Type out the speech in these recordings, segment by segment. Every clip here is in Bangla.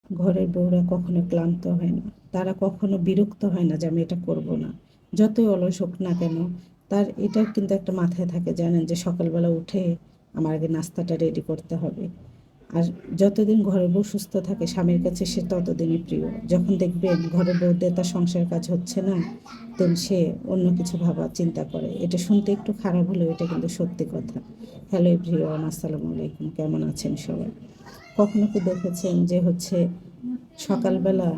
ঘরের বউরা কখনো ক্লান্ত হয় না, তারা কখনো বিরক্ত হয় না যে আমি এটা করব না। যতই অলস হোক না কেন, তার এটা কিন্তু একটা মাথায় থাকে, জানেন, যে সকালবেলা উঠে আমার আগে নাস্তাটা রেডি করতে হবে। আর যতদিন ঘরের বউ সুস্থ থাকে স্বামীর কাছে সে ততদিনই প্রিয়। যখন দেখবেন ঘরের বউ দিয়ে তার সংসার কাজ হচ্ছে না, দেন সে অন্য কিছু ভাবা চিন্তা করে। এটা শুনতে একটু খারাপ হলেও এটা কিন্তু সত্যি কথা। হ্যালো এভরিওয়ান, আসসালামু আলাইকুম, কেমন আছেন সবাই? কখনো কি দেখেছেন যে সকালবেলা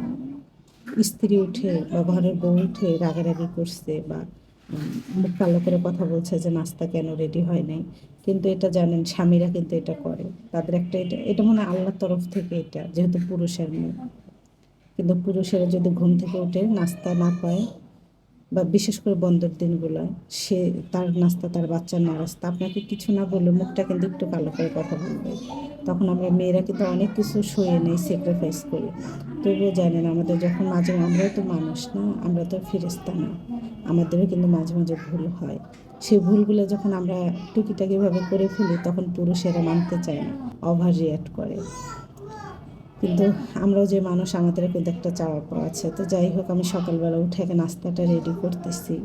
স্ত্রী উঠে বা ঘরের বউ উঠে রাগারাগি করছে বা মুখ কালো করে কথা বলছে যে নাস্তা কেন রেডি হয় নাই? কিন্তু এটা জানেন, স্বামীরা কিন্তু এটা করে। তাদের একটা এটা এটা মনে হয় আল্লাহর তরফ থেকে, এটা যেহেতু পুরুষের মেয়ে। কিন্তু পুরুষেরা যদি ঘুম থেকে উঠে নাস্তা না পায়, বা বিশেষ করে বন্ধের দিনগুলো, সে তার নাস্তা, তার বাচ্চার নাস্তা আপনাকে কিছু না বললে মুখটা কিন্তু একটু কালো করে কথা বলবে। তখন আমরা মেয়েরা কিন্তু অনেক কিছু সয়ে নেই, স্যাক্রিফাইস করি। তবুও জানেন, আমাদের যখন মাঝে, আমরাও তো মানুষ না, আমরা তো ফেরেশতা না, আমাদেরও কিন্তু মাঝে মাঝে ভুল হয়। সেই ভুলগুলো যখন আমরা টুকিটাকিভাবে করে ফেলি, তখন পুরুষেরা মানতে চায় না, ওভার রিয়াক্ট করে। কিন্তু আমরাও যে মানুষ, আমাদেরও কিন্তু একটা চাওয়া পাওয়া আছে। তো যাই হোক, আমি সকালবেলা উঠে নাস্তাটা রেডি করতেছি।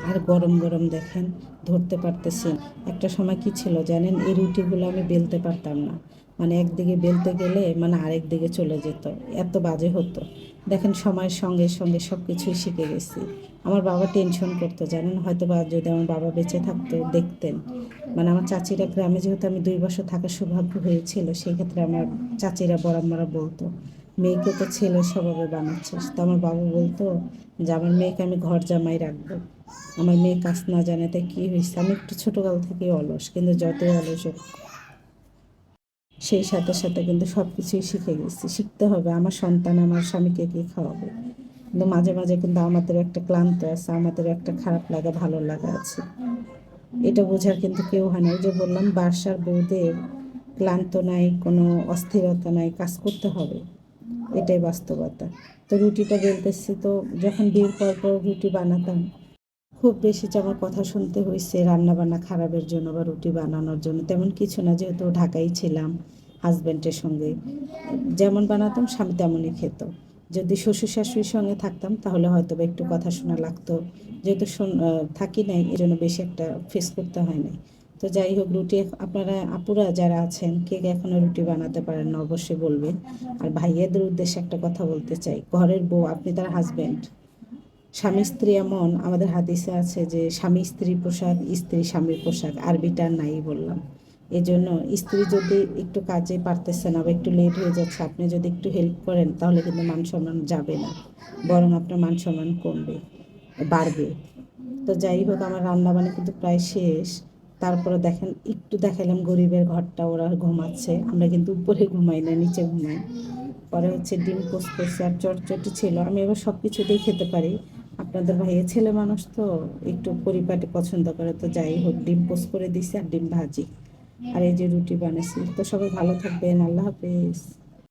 আর গরম গরম দেখেন, ধরতে পারতেছি না। একটা সময় কি ছিল জানেন, এই রুটিগুলো আমি বেলতে পারতাম না। মানে একদিকে বেলতে গেলে মানে আরেক দিকে চলে যেত, এত বাজে হতো। দেখেন, সময়ের সঙ্গে সঙ্গে সব কিছুই শিখে গেছি। আমার বাবা টেনশন করতো, জানেন, হয়তো বা যদি আমার বাবা বেঁচে থাকতো দেখতেন। মানে আমার চাচিরা গ্রামে, যেহেতু আমি 2 বছর থাকার সৌভাগ্য হয়েছিল, সেই ক্ষেত্রে আমার চাচিরা বড়াম্মারা বলতো, মেয়েকে তো ছেলে স্বভাবে বানাচ্ছিস। তো আমার বাবা বলতো যে আমার মেয়েকে আমি ঘর জামাই রাখবো। আমার মেয়ে কাজ না জানে তাই কী হয়েছে, আমি একটু ছোটোকাল থেকেই অলস, কিন্তু যতই অলস হোক সেই সাথে সাথে কিন্তু সব কিছুই শিখে গেছি। শিখতে হবে, আমার সন্তান আমার স্বামীকে কী খাওয়াবে। কিন্তু মাঝে মাঝে কিন্তু আমাদেরও একটা ক্লান্ত আছে, আমাদেরও একটা খারাপ লাগা ভালো লাগা আছে। এটা বোঝার কিন্তু কেউ হয় না। ওই যে বললাম, বাসার বউদের ক্লান্ত নাই, কোনো অস্থিরতা নাই, কাজ করতে হবে, এটাই বাস্তবতা। তো রুটিটা বেলতেছি, তো যখন বিয়ের পর পর রুটি বানাতাম, খুব বেশি যে আমার কথা শুনতে হয়েছে রান্না বান্না খারাপের জন্য বা রুটি বানানোর জন্য, তেমন কিছু না। যেহেতু ঢাকায় ছিলাম হাজব্যান্ডের সঙ্গে, যেমন বানাতাম স্বামী তেমনই খেত। যদি শ্বশুর শাশুড়ির সঙ্গে থাকতাম তাহলে হয়তো বা একটু কথা শোনা লাগতো। যেহেতু থাকি নাই, এজন্য বেশি একটা ফেস করতে হয় নাই। তো যাই হোক, রুটি আপনারা আপুরা যারা আছেন, কে কে এখনো রুটি বানাতে পারেন না অবশ্যই বলবেন। আর ভাইয়াদের উদ্দেশ্যে একটা কথা বলতে চাই, ঘরের বউ আপনি তার হাজব্যান্ড। স্বামী স্ত্রী এমন, আমাদের হাদিসে আছে যে স্বামী স্ত্রীর পোশাক, স্ত্রী স্বামীর পোশাক, আরবিটা নাই বললাম। এজন্য স্ত্রী যদি একটু কাজে পারতেছে না বা একটু লেট হয়ে যাচ্ছে, আপনি যদি একটু হেল্প করেন, তাহলে কিন্তু মান সম্মান যাবে না, বরং আপনার মান সম্মান কমবে, বাড়বে। তো যাই হোক, আমার রান্না বান্না কিন্তু প্রায় শেষ। তারপরে দেখেন, একটু দেখালাম গরিবের ঘরটা, ওরা ঘুমাচ্ছে, আমরা কিন্তু উপরে ঘুমাই না, নিচে ঘুমাই। পরে ডিম পোস্ট করছে আর চটচটি ছিল। আমি এবার সব কিছু দিয়ে খেতে পারি, আপনাদের ভাইয়া ছেলে মানুষ তো একটু পরিপাটি পছন্দ করে। তো যাই হোক, ডিম পোস্ট করে দিছি আর ডিম ভাজি, আর এই যে রুটি বানাইছি। তো সবাই ভালো থাকবেন, আল্লাহ হাফেজ।